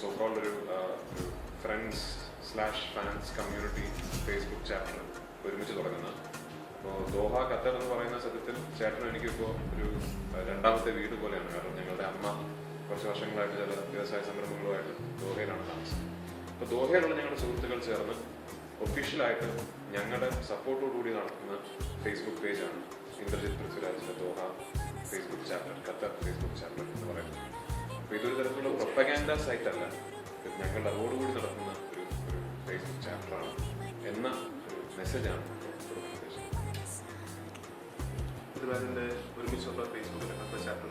So-called ഒരു ഫ്രണ്ട്സ്/ഫാൻസ് community Facebook chapter ഒരുമിച്ച് തുടങ്ങുന്നത്. അപ്പോൾ ദോഹ ഖത്തർ എന്ന് പറയുന്ന സത്യത്തിൽ ചേട്ടനും എനിക്കിപ്പോൾ ഒരു രണ്ടാമത്തെ വീട് പോലെയാണ്. കാരണം ഞങ്ങളുടെ അമ്മ കുറച്ച് വർഷങ്ങളായിട്ട് ചില വ്യവസായ സംരംഭങ്ങളുമായിട്ട് ദോഹയിലാണ് താമസം. അപ്പോൾ ദോഹയിലുള്ള ഞങ്ങളുടെ സുഹൃത്തുക്കൾ ചേർന്ന് ഒഫീഷ്യലായിട്ട് ഞങ്ങളുടെ സപ്പോർട്ടോടുകൂടി നടത്തുന്ന ഫേസ്ബുക്ക് പേജാണ് ഇന്ദ്രജിത്ത് പൃഥ്വിരാജിന്റെ Doha Facebook chapter, Qatar Facebook chapter എന്ന് പറയുന്നത്. അപ്പോൾ ഇതൊരു തരത്തിലുള്ള പ്രൊപ്പഗാൻഡ സൈറ്റ് അല്ല, ഇത് ഞങ്ങളുടെ അതോടുകൂടി നടത്തുന്ന ഒരു ഫേസ്ബുക്ക് ചാപ്റ്ററാണ് എന്ന ഒരു മെസ്സേജാണ് പൃഥ്വിരാജിന്റെ ഒരുമിച്ചുള്ള ഫേസ്ബുക്കിലെ ഖത്തർ ചാപ്റ്റർ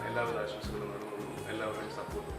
എല്ലാവിധ ആശംസകളും എല്ലാവരുടെയും സപ്പോർട്ടും